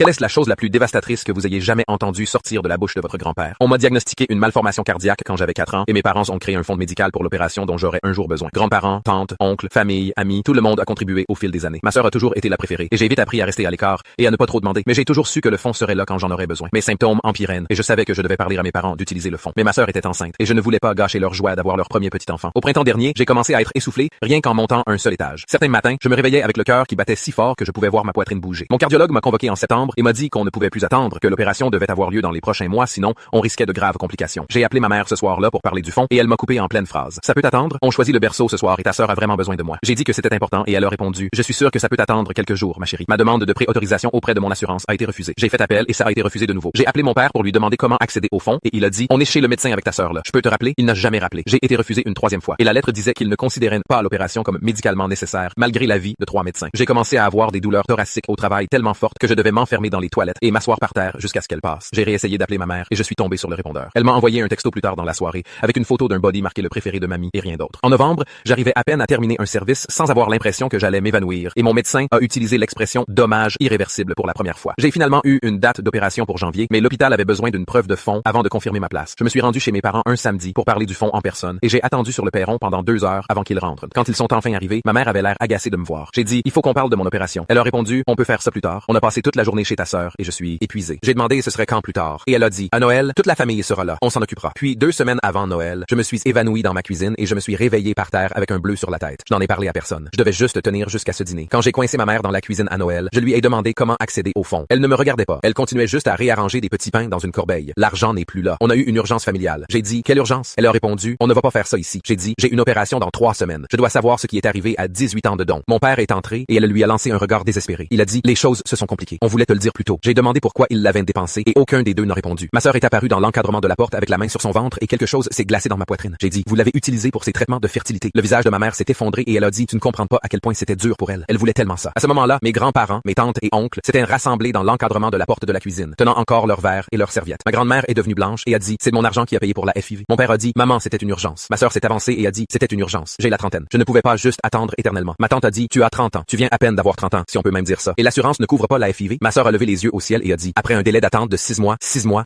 Quelle est la chose la plus dévastatrice que vous ayez jamais entendue sortir de la bouche de votre grand-père? On m'a diagnostiqué une malformation cardiaque quand j'avais 4 ans et mes parents ont créé un fonds médical pour l'opération dont j'aurais un jour besoin. Grands-parents, tantes, oncles, famille, amis, tout le monde a contribué au fil des années. Ma sœur a toujours été la préférée et j'ai vite appris à rester à l'écart et à ne pas trop demander. Mais j'ai toujours su que le fonds serait là quand j'en aurais besoin. Mes symptômes empiraient et je savais que je devais parler à mes parents d'utiliser le fonds. Mais ma sœur était enceinte et je ne voulais pas gâcher leur joie d'avoir leur premier petit enfant. Au printemps dernier, j'ai commencé à être essoufflé rien qu'en montant un seul étage. Certains matins, je me réveillais avec le cœur qui battait si fort que je pouvais voir ma poitrine bouger. Mon cardiologue m'a convoqué en septembre et m'a dit qu'on ne pouvait plus attendre, que l'opération devait avoir lieu dans les prochains mois, sinon on risquait de graves complications. J'ai appelé ma mère ce soir-là pour parler du fond et elle m'a coupé en pleine phrase. Ça peut attendre? On choisit le berceau ce soir et ta sœur a vraiment besoin de moi. J'ai dit que c'était important et elle a répondu: je suis sûr que ça peut attendre quelques jours, ma chérie. Ma demande de préautorisation auprès de mon assurance a été refusée. J'ai fait appel et ça a été refusé de nouveau. J'ai appelé mon père pour lui demander comment accéder au fonds et il a dit: on est chez le médecin avec ta sœur là. Je peux te rappeler? Il n'a jamais rappelé. J'ai été refusé une 3e fois et la lettre disait qu'il ne considérait pas l'opération comme médicalement nécessaire malgré l'avis de 3 médecins. J'ai commencé à avoir des douleurs thoraciques au travail tellement fortes que je devais m'enfermer dans les toilettes et m'asseoir par terre jusqu'à ce qu'elle passe. J'ai réessayé d'appeler ma mère et je suis tombé sur le répondeur. Elle m'a envoyé un texto plus tard dans la soirée avec une photo d'un body marqué le préféré de mamie et rien d'autre. En novembre, j'arrivais à peine à terminer un service sans avoir l'impression que j'allais m'évanouir et mon médecin a utilisé l'expression dommage irréversible pour la première fois. J'ai finalement eu une date d'opération pour janvier, mais l'hôpital avait besoin d'une preuve de fond avant de confirmer ma place. Je me suis rendu chez mes parents un samedi pour parler du fond en personne et j'ai attendu sur le perron pendant 2 heures avant qu'ils rentrent. Quand ils sont enfin arrivés, ma mère avait l'air agacée de me voir. J'ai dit: il faut qu'on parle de mon opération. Elle a répondu: on peut faire ça plus tard. On a passé toute la journée chez ta sœur et je suis épuisé. J'ai demandé ce serait quand plus tard et elle a dit: à Noël, toute la famille sera là. On s'en occupera. Puis 2 semaines avant Noël, je me suis évanoui dans ma cuisine et je me suis réveillé par terre avec un bleu sur la tête. Je n'en ai parlé à personne. Je devais juste tenir jusqu'à ce dîner. Quand j'ai coincé ma mère dans la cuisine à Noël, je lui ai demandé comment accéder au fond. Elle ne me regardait pas. Elle continuait juste à réarranger des petits pains dans une corbeille. L'argent n'est plus là. On a eu une urgence familiale. J'ai dit: quelle urgence? Elle a répondu: on ne va pas faire ça ici. J'ai dit: j'ai une opération dans 3 semaines. Je dois savoir ce qui est arrivé à 18 ans de don. Mon père est entré et elle lui a lancé un regard désespéré. Il a dit: les choses se sont compliquées. On voulait te le dire plus tôt. J'ai demandé pourquoi il l'avait dépensé et aucun des deux n'a répondu. Ma sœur est apparue dans l'encadrement de la porte avec la main sur son ventre et quelque chose s'est glacé dans ma poitrine. J'ai dit: vous l'avez utilisé pour ses traitements de fertilité. Le visage de ma mère s'est effondré et elle a dit: tu ne comprends pas à quel point c'était dur pour elle. Elle voulait tellement ça. À ce moment-là, mes grands-parents, mes tantes et oncles s'étaient rassemblés dans l'encadrement de la porte de la cuisine, tenant encore leurs verres et leurs serviettes. Ma grand-mère est devenue blanche et a dit: c'est mon argent qui a payé pour la FIV. Mon père a dit: maman, c'était une urgence. Ma sœur s'est avancée et a dit: c'était une urgence. J'ai la trentaine. Je ne pouvais pas juste attendre éternellement. Ma tante a dit: tu as 30 ans. Tu viens à peine d'avoir 30 ans, si on peut même dire ça. Et l'assurance ne couvre pas la FIV. Ma sœur a levé les yeux au ciel et a dit: après un délai d'attente de 6 mois,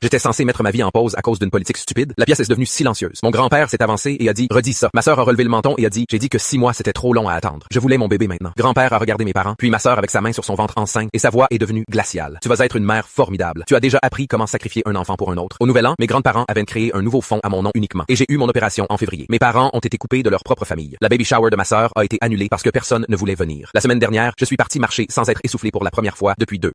j'étais censé mettre ma vie en pause à cause d'une politique stupide. La pièce est devenue silencieuse. Mon grand-père s'est avancé et a dit: redis ça. Ma sœur a relevé le menton et a dit: j'ai dit que 6 mois c'était trop long à attendre. Je voulais mon bébé maintenant. Grand-père a regardé mes parents, puis ma sœur avec sa main sur son ventre enceinte et sa voix est devenue glaciale. Tu vas être une mère formidable. Tu as déjà appris comment sacrifier un enfant pour un autre. Au nouvel an, mes grands-parents avaient créé un nouveau fonds à mon nom uniquement et j'ai eu mon opération en février. Mes parents ont été coupés de leur propre famille. La baby shower de ma sœur a été annulée parce que personne ne voulait venir. La semaine dernière, je suis parti marcher sans être essoufflé pour la première fois depuis 2